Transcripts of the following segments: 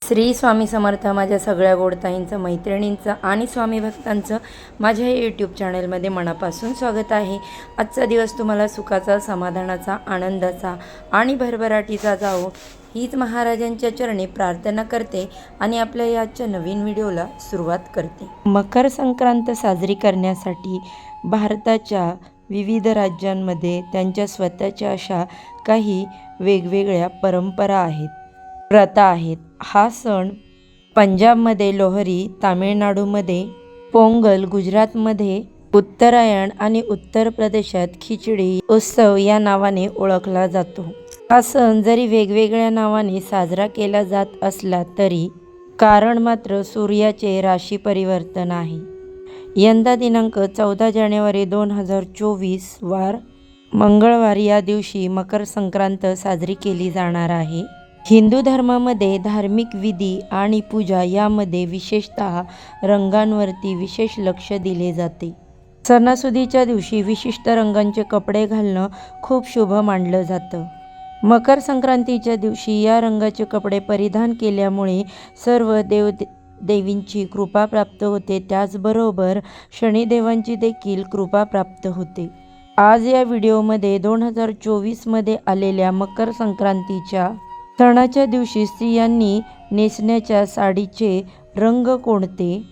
श्री स्वामी समर्थ. माझ्या सगळ्या गोडताईंचं, मैत्रिणींचं आणि स्वामी भक्तांचं माझ्या यूट्यूब चॅनलमध्ये मनापासून स्वागत आहे. आजचा दिवस तुम्हाला सुखाचा, समाधानाचा, आनंदाचा आणि भरभराटीचा जावो हीच महाराजांच्या चरणी प्रार्थना करते आणि आपल्या याच्या नवीन व्हिडिओला सुरुवात करते. मकर संक्रांत साजरी करण्यासाठी भारताच्या विविध राज्यांमध्ये त्यांच्या स्वतःच्या अशा काही वेगवेगळ्या परंपरा आहेत, प्रथा आहेत. हा सण पंजाबमध्ये लोहरी, तामिळनाडूमध्ये पोंगल, गुजरातमध्ये उत्तरायण आणि उत्तर प्रदेशात खिचडी उत्सव या नावाने ओळखला जातो. हा सण जरी वेगवेगळ्या नावाने साजरा केला जात असला तरी कारण मात्र सूर्याचे राशी परिवर्तन आहे. यंदा दिनांक 14 जानेवारी 2024 वार मंगळवार या दिवशी मकर संक्रांत साजरी केली जाणार आहे. हिंदू धर्मामध्ये धार्मिक विधी आणि पूजा यामध्ये विशेषतः रंगांवरती विशेष लक्ष दिले जाते. सणासुदीच्या दिवशी विशिष्ट रंगांचे कपडे घालणं खूप शुभ मानलं जातं. मकर संक्रांतीच्या दिवशी या रंगाचे कपडे परिधान केल्यामुळे सर्व देवींची कृपा प्राप्त होते. त्याचबरोबर शनिदेवांची देखील कृपा प्राप्त होते. आज या व्हिडिओमध्ये 2024 मध्ये आलेल्या मकर संक्रांतीच्या सणाच्या दिवशी स्त्रियांनी नेसण्याच्या साडीचे रंग कोणते,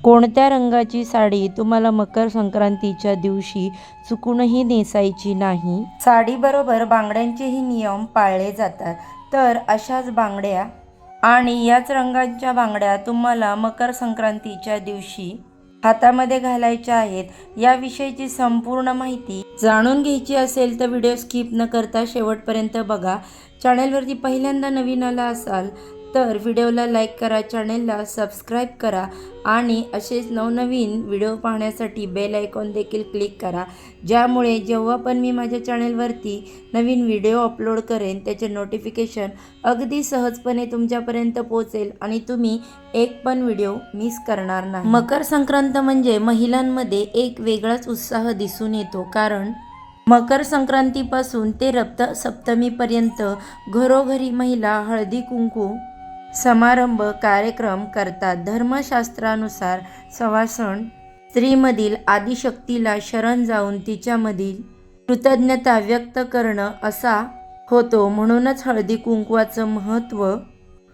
कोणत्या रंगाची साडी तुम्हाला मकर संक्रांतीच्या दिवशी चुकूनही नेसायची नाही. साडीबरोबर बांगड्यांचेही नियम पाळले जातात. तर अशाच बांगड्या आणि याच रंगाच्या बांगड्या तुम्हाला मकर संक्रांतीच्या दिवशी हातामध्ये घालायच्या आहेत. याविषयीची संपूर्ण माहिती जाणून घ्यायची असेल तर व्हिडिओ स्किप न करता शेवटपर्यंत बघा. चॅनलवरती पहिल्यांदा नवीन आला असाल तर व्हिडिओला लाईक करा, चॅनलला सबस्क्राईब करा आणि असेच नवनवीन व्हिडिओ पाहण्यासाठी बेल आयकॉन देखील क्लिक करा, ज्यामुळे जेव्हा पण मी माझ्या चॅनलवरती नवीन व्हिडिओ अपलोड करेन त्याचे नोटिफिकेशन अगदी सहजपणे तुमच्यापर्यंत पोहोचेल आणि तुम्ही एक पण व्हिडिओ मिस करणार नाही. मकर संक्रांत म्हणजे महिलांमध्ये एक वेगळाच उत्साह दिसून येतो, कारण मकर संक्रांतीपासून ते रथसप्तमीपर्यंत घरोघरी महिला हळदी कुंकू समारंभ कार्यक्रम करतात. धर्मशास्त्रानुसार सवासण स्त्रीमधील आदिशक्तीला शरण जाऊन तिच्यामधील कृतज्ञता व्यक्त करणं असा होतो. म्हणूनच हळदी कुंकवाचं महत्त्व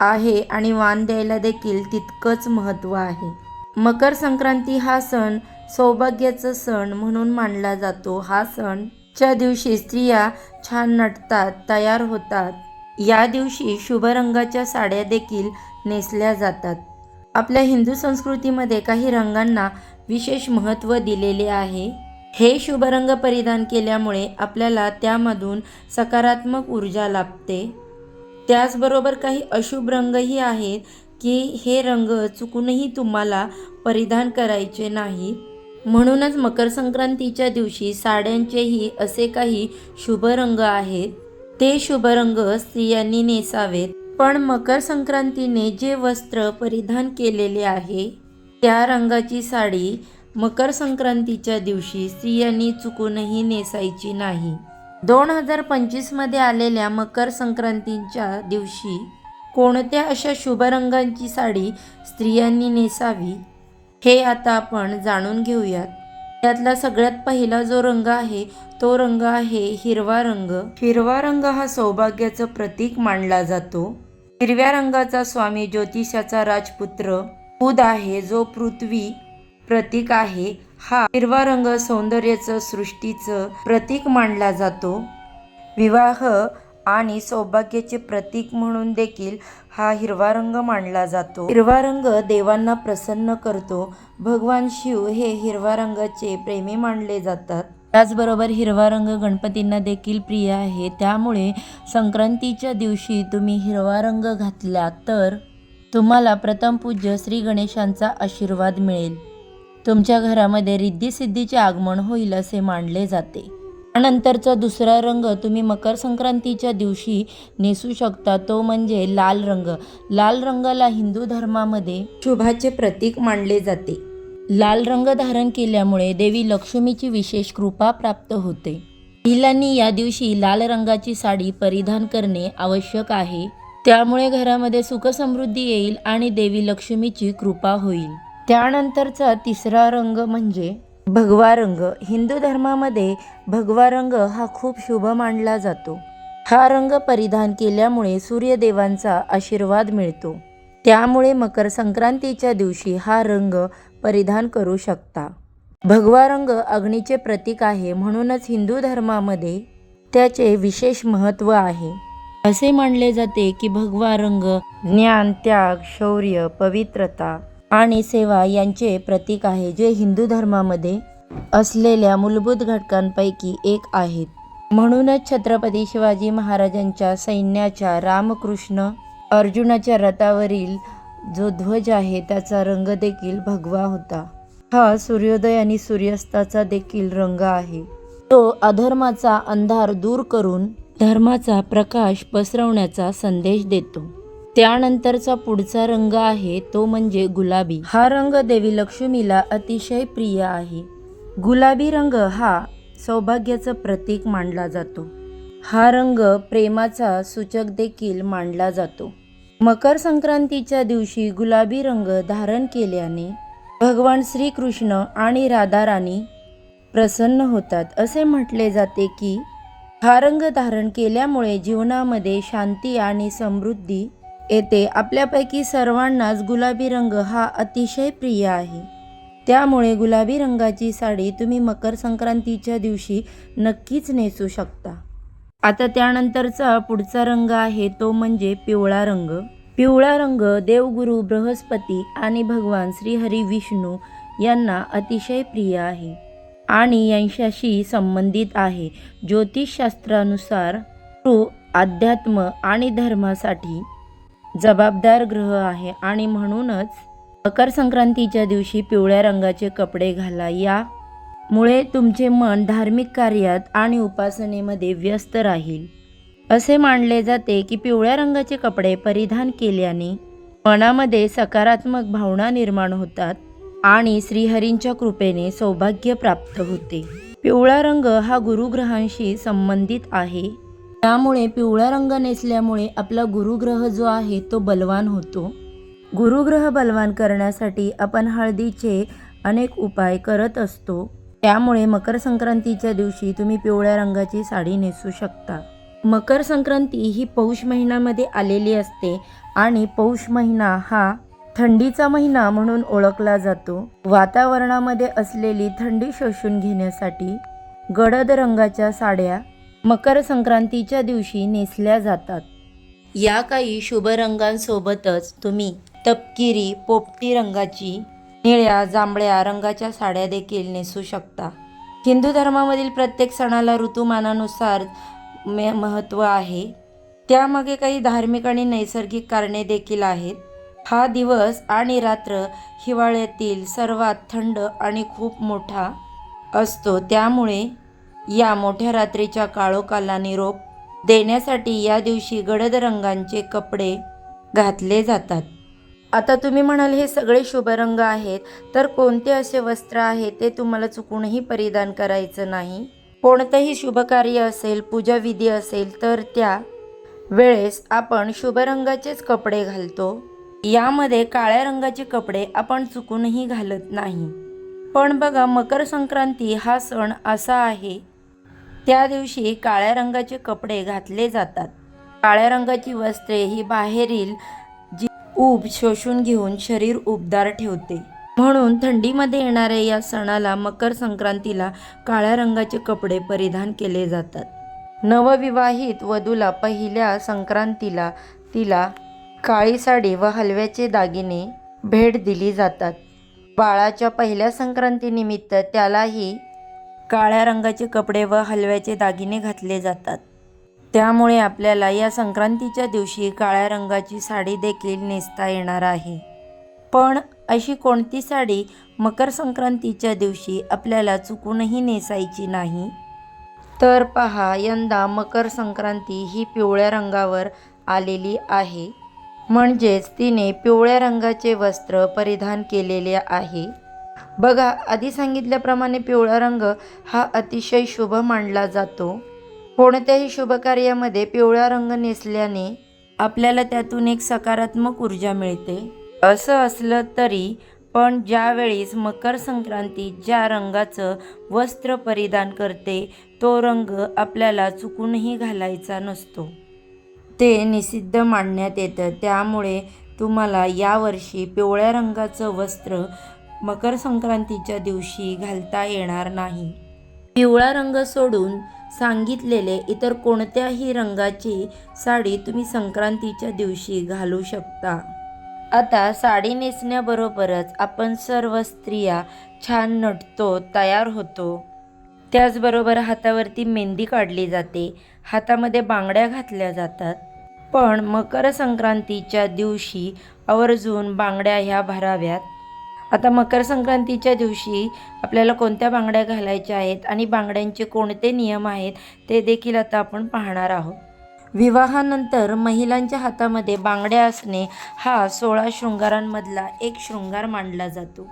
आहे आणि वाण द्यायला देखील तितकंच महत्त्व आहे. मकर संक्रांती हा सण सौभाग्याचा सण म्हणून मानला जातो. हा सणच्या दिवशी स्त्रिया छान नटतात, तयार होतात. या दिवशी शुभ रंगाच्या साड्या देखील नेसल्या जातात. आपल्या हिंदू संस्कृतीमध्ये काही रंगांना विशेष महत्त्व दिलेले आहे. हे शुभ रंग परिधान केल्यामुळे आपल्याला त्यामधून सकारात्मक ऊर्जा लाभते. त्याचबरोबर काही अशुभ रंगही आहेत की हे रंग चुकूनही तुम्हाला परिधान करायचे नाहीत. म्हणूनच मकर संक्रांतीच्या दिवशी साड्यांचेही असे काही शुभ रंग आहेत. ते शुभ रंग स्त्रियांनी नेसावेत. पण मकर संक्रांतीने जे वस्त्र परिधान केलेले आहे त्या रंगाची साडी मकर संक्रांतीच्या दिवशी स्त्रियांनी चुकूनही नेसायची नाही. 2025 मध्ये आलेल्या मकर संक्रांतीच्या दिवशी कोणत्या अशा शुभ रंगांची साडी स्त्रियांनी नेसावी हे आता आपण जाणून घेऊयात. त्यातला सगळ्यात पहिला जो रंग आहे तो रंग आहे हिरवा रंग. हिरवा रंग हा सौभाग्याचं प्रतीक मानला जातो. हिरव्या रंगाचा स्वामी ज्योतिषाचा राजपुत्र बुध आहे, जो पृथ्वी प्रतीक आहे. हा हिरवा रंग सौंदर्याचं, सृष्टीचं प्रतीक मानला जातो. विवाह आणि सौभाग्याचे प्रतीक म्हणून देखील हा हिरवा रंग मानला जातो. हिरवा रंग देवांना प्रसन्न करतो. भगवान शिव हे हिरवा रंगाचे प्रेमी मानले जातात. त्याचबरोबर हिरवा रंग गणपतींना देखील प्रिय आहे. त्यामुळे संक्रांतीच्या दिवशी तुम्ही हिरवा रंग घातला तर तुम्हाला प्रथम पूज्य श्री गणेशांचा आशीर्वाद मिळेल. तुमच्या घरामध्ये रिद्धी-सिद्धीचे आगमन होईल असे मानले जाते. त्यानंतरचा दुसरा रंग तुम्ही मकर संक्रांतीच्या दिवशी नेसू शकता, तो म्हणजे लाल रंग. लाल रंगाला हिंदू धर्मामध्ये शुभाचे प्रतीक मानले जाते. लाल रंग धारण केल्यामुळे देवी लक्ष्मीची विशेष कृपा प्राप्त होते. महिलांनी या दिवशी लाल रंगाची साडी परिधान करणे आवश्यक आहे. त्यामुळे घरामध्ये सुखसमृद्धी येईल आणि देवी लक्ष्मीची कृपा होईल. त्यानंतरचा तिसरा रंग म्हणजे भगवा रंग. हिंदू धर्मामध्ये भगवा रंग हा खूप शुभ मानला जातो. हा रंग परिधान केल्यामुळे सूर्यदेवांचा आशीर्वाद मिळतो. त्यामुळे मकर संक्रांतीच्या दिवशी हा रंग परिधान करू शकता. भगवा रंग अग्नीचे प्रतीक आहे, म्हणूनच हिंदू धर्मामध्ये त्याचे विशेष महत्त्व आहे. असे मानले जाते की भगवा रंग ज्ञान, त्याग, शौर्य, पवित्रता आणि सेवा यांचे प्रतीक आहे, जे हिंदू धर्मामध्ये असलेल्या मूलभूत घटकांपैकी एक आहेत. म्हणूनच छत्रपती शिवाजी महाराजांच्या सैन्याच्या, रामकृष्ण अर्जुनाच्या रथावरील जो ध्वज आहे त्याचा रंग देखील भगवा होता. हा सूर्योदय आणि सूर्यास्ताचा देखील रंग आहे. तो अधर्माचा अंधार दूर करून धर्माचा प्रकाश पसरवण्याचा संदेश देतो. त्यानंतरचा पुढचा रंग आहे तो म्हणजे गुलाबी. हा रंग देवी लक्ष्मीला अतिशय प्रिय आहे. गुलाबी रंग हा सौभाग्याचं प्रतीक मानला जातो. हा रंग प्रेमाचा सूचक देखील मानला जातो. मकर संक्रांतीच्या दिवशी गुलाबी रंग धारण केल्याने भगवान श्रीकृष्ण आणि राधा राणी प्रसन्न होतात. असे म्हटले जाते की हा रंग धारण केल्यामुळे जीवनामध्ये शांती आणि समृद्धी येते. आपल्यापैकी सर्वांनाच गुलाबी रंग हा अतिशय प्रिय आहे. त्यामुळे गुलाबी रंगाची साडी तुम्ही मकर संक्रांतीच्या दिवशी नक्कीच नेसू शकता. आता त्यानंतरचा पुढचा रंग आहे तो म्हणजे पिवळा रंग. पिवळा रंग देवगुरु बृहस्पती आणि भगवान श्रीहरी विष्णू यांना अतिशय प्रिय आहे आणि यांच्याशी संबंधित आहे. ज्योतिषशास्त्रानुसार तो अध्यात्म आणि धर्मासाठी जबाबदार ग्रह आहे आणि म्हणूनच मकर संक्रांतीच्या दिवशी पिवळ्या रंगाचे कपडे घाला. यामुळे तुमचे मन धार्मिक कार्यात आणि उपासनेमध्ये व्यस्त राहील. असे मानले जाते की पिवळ्या रंगाचे कपडे परिधान केल्याने मनामध्ये सकारात्मक भावना निर्माण होतात आणि श्रीहरींच्या कृपेने सौभाग्य प्राप्त होते. पिवळा रंग हा गुरुग्रहांशी संबंधित आहे. त्यामुळे पिवळा रंग नेसल्यामुळे आपला गुरुग्रह जो आहे तो बलवान होतो. गुरुग्रह बलवान करण्यासाठी आपण हळदीचे अनेक उपाय करत असतो. त्यामुळे मकर संक्रांतीच्या दिवशी तुम्ही पिवळ्या रंगाची साडी नेसू शकता. मकर संक्रांती ही पौष महिन्यामध्ये आलेली असते आणि पौष महिना हा थंडीचा महिना म्हणून ओळखला जातो. वातावरणामध्ये असलेली थंडी शोषून घेण्यासाठी गडद रंगाच्या साड्या मकर संक्रांतीच्या दिवशी नेसल्या जातात. या काही शुभ रंगांसोबतच तुम्ही तपकिरी, पोपटी रंगाची, निळ्या, जांभळ्या रंगाच्या साड्या देखील नेसू शकता. हिंदू धर्मामधील प्रत्येक सणाला ऋतुमानानुसार महत्त्व आहे. त्यामागे काही धार्मिक आणि नैसर्गिक कारणे देखील आहेत. हा दिवस आणि रात्र हिवाळ्यातील सर्वात थंड आणि खूप मोठा असतो. त्यामुळे या मोठ्या रात्रीच्या काळोखाला निरोप देण्यासाठी या दिवशी गडद रंगांचे कपडे घातले जातात. आता तुम्ही म्हणाल हे सगळे शुभ रंग आहेत, तर कोणते असे वस्त्र आहे ते तुम्हाला चुकूनही परिधान करायचं नाही. कोणतंही शुभ कार्य असेल, पूजाविधी असेल तर त्या वेळेस आपण शुभ रंगाचेच कपडे घालतो. यामध्ये काळ्या रंगाचे कपडे आपण चुकूनही घालत नाही. पण बघा, मकर संक्रांती हा सण असा आहे, त्या दिवशी काळ्या रंगाचे कपडे घातले जातात. काळ्या रंगाची वस्त्रे ही बाहेरील जी ऊब शोषून घेऊन शरीर उबदार ठेवते. म्हणून थंडीमध्ये येणाऱ्या या सणाला, मकर संक्रांतीला, काळ्या रंगाचे कपडे परिधान केले जातात. नवविवाहित वधूला पहिल्या संक्रांतीला तिला काळी साडी व हलव्याचे दागिने भेट दिली जातात. बाळाच्या पहिल्या संक्रांतीनिमित्त त्यालाही काळ्या रंगाचे कपडे व हलव्याचे दागिने घातले जातात. त्यामुळे आपल्याला या संक्रांतीच्या दिवशी काळ्या रंगाची साडी देखील नेसता येणार आहे. पण अशी कोणती साडी मकर संक्रांतीच्या दिवशी आपल्याला चुकूनही नेसायची नाही? तर पहा, यंदा मकर संक्रांती ही पिवळ्या रंगावर आलेली आहे. म्हणजेच तिने पिवळ्या रंगाचे वस्त्र परिधान केलेले आहे. बघा, आधी सांगितल्याप्रमाणे पिवळा रंग हा अतिशय शुभ मानला जातो. कोणत्याही शुभ कार्यामध्ये पिवळा रंग नेसल्याने आपल्याला त्यातून एक सकारात्मक ऊर्जा मिळते. असं असलं तरी पण ज्यावेळेस मकर संक्रांती ज्या रंगाचं वस्त्र परिधान करते तो रंग आपल्याला चुकूनही घालायचा नसतो. ते निषिद्ध मानण्यात येतं. त्यामुळे तुम्हाला यावर्षी पिवळ्या रंगाचं वस्त्र मकर संक्रांतीच्या दिवशी घालता येणार नाही. पिवळा रंग सोडून सांगितलेले इतर कोणत्याही रंगाची साडी तुम्ही संक्रांतीच्या दिवशी घालू शकता. आता साडी नेसण्याबरोबरच आपण सर्व स्त्रिया छान नटतो, तयार होतो. त्याचबरोबर हातावरती मेहंदी काढली जाते, हातामध्ये बांगड्या घातल्या जातात. पण मकर संक्रांतीच्या दिवशी आवर्जून बांगड्या ह्या भराव्यात. आता मकर संक्रांतीच्या दिवशी आपल्याला कोणत्या बांगड्या घालायच्या आहेत आणि बांगड्यांचे कोणते नियम आहेत ते देखील आता आपण पाहणार आहोत. विवाहानंतर महिलांच्या हातामध्ये बांगड्या असणे हा 16 शृंगारांमधला एक शृंगार मानला जातो.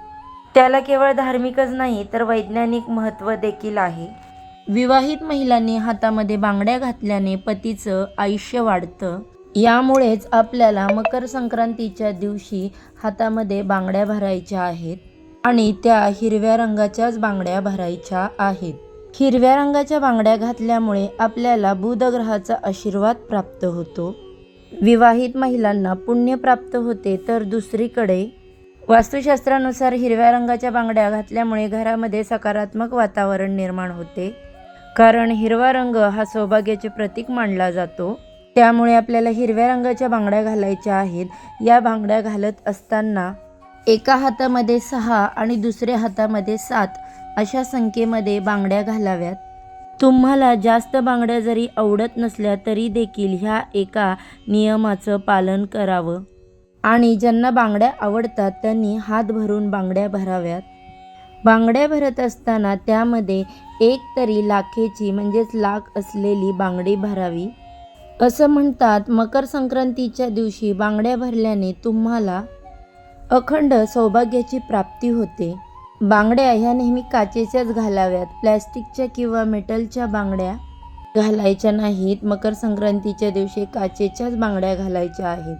त्याला केवळ धार्मिकच नाही तर वैज्ञानिक महत्त्व देखील आहे. विवाहित महिलांनी हातामध्ये बांगड्या घातल्याने पतीचं आयुष्य वाढतं. यामुळेच आपल्याला मकर संक्रांतीच्या दिवशी हातामध्ये बांगड्या भरायच्या आहेत आणि त्या हिरव्या रंगाच्याच बांगड्या भरायच्या आहेत. हिरव्या रंगाच्या बांगड्या घातल्यामुळे आपल्याला बुधग्रहाचा आशीर्वाद प्राप्त होतो. विवाहित महिलांना पुण्य प्राप्त होते. तर दुसरीकडे वास्तुशास्त्रानुसार हिरव्या रंगाच्या बांगड्या घातल्यामुळे घरामध्ये सकारात्मक वातावरण निर्माण होते. कारण हिरवा रंग हा सौभाग्याचे प्रतीक मानला जातो. त्यामुळे आपल्याला हिरव्या रंगाच्या बांगड्या घालायच्या आहेत. या बांगड्या घालत असताना एका हातामध्ये 6 आणि दुसऱ्या हातामध्ये 7 अशा संख्येमध्ये बांगड्या घालाव्यात. तुम्हाला जास्त बांगड्या जरी आवडत नसल्या तरी देखील ह्या एका नियमाचं पालन करावं. आणि ज्यांना बांगड्या आवडतात त्यांनी हात भरून बांगड्या भराव्यात. बांगड्या भरत असताना त्यामध्ये एक तरी लाखेची म्हणजेच लाख असलेली बांगडी भरावी. असं म्हणतात मकर संक्रांतीच्या दिवशी बांगड्या भरल्याने तुम्हाला अखंड सौभाग्याची प्राप्ती होते. बांगड्या ह्या नेहमी काचेच्याच घालाव्यात. प्लॅस्टिकच्या किंवा मेटलच्या बांगड्या घालायच्या नाहीत. मकर संक्रांतीच्या दिवशी काचेच्याच बांगड्या घालायच्या आहेत.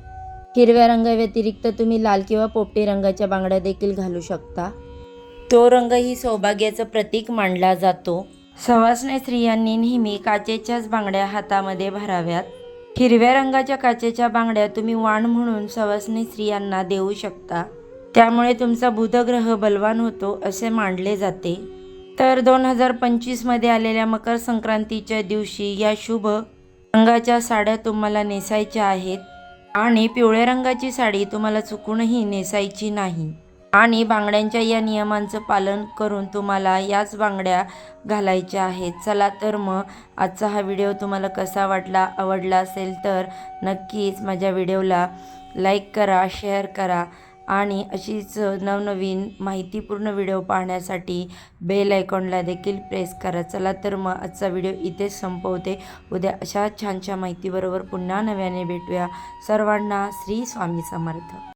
हिरव्या रंगाव्यतिरिक्त तुम्ही लाल किंवा पोपटी रंगाच्या बांगड्या देखील घालू शकता. तो रंगही सौभाग्याचं प्रतीक मानला जातो. सवाष्णी स्त्रियांनी नेहमी काचेच्याच बांगड्या हातामध्ये भराव्यात. हिरव्या रंगाच्या काचेच्या बांगड्या तुम्ही वाण म्हणून सवाष्णी स्त्रियांना देऊ शकता. त्यामुळे तुमचा बुधग्रह बलवान होतो असे मानले जाते. तर 2025 मध्ये आलेल्या मकर संक्रांतीच्या दिवशी या शुभ रंगाच्या साड्या तुम्हाला नेसायच्या आहेत. आणि पिवळ्या रंगाची साडी तुम्हाला चुकूनही नेसायची नाही. आणि बांगड्यांच्या या नियमांचं पालन करून तुम्हाला याच बांगड्या घालायच्या आहेत. चला तर मग आजचा हा व्हिडिओ तुम्हाला कसा वाटला, आवडला असेल तर नक्कीच माझ्या व्हिडिओला लाईक करा, शेअर करा आणि अशीच नवनवीन माहितीपूर्ण व्हिडिओ पाहण्यासाठी बेल आयकॉनला देखील प्रेस करा. चला तर मग आजचा व्हिडिओ इथेच संपवते. उद्या अशा छानशा माहितीबरोबर पुन्हा नव्याने भेटूया. सर्वांना श्री स्वामी समर्थ.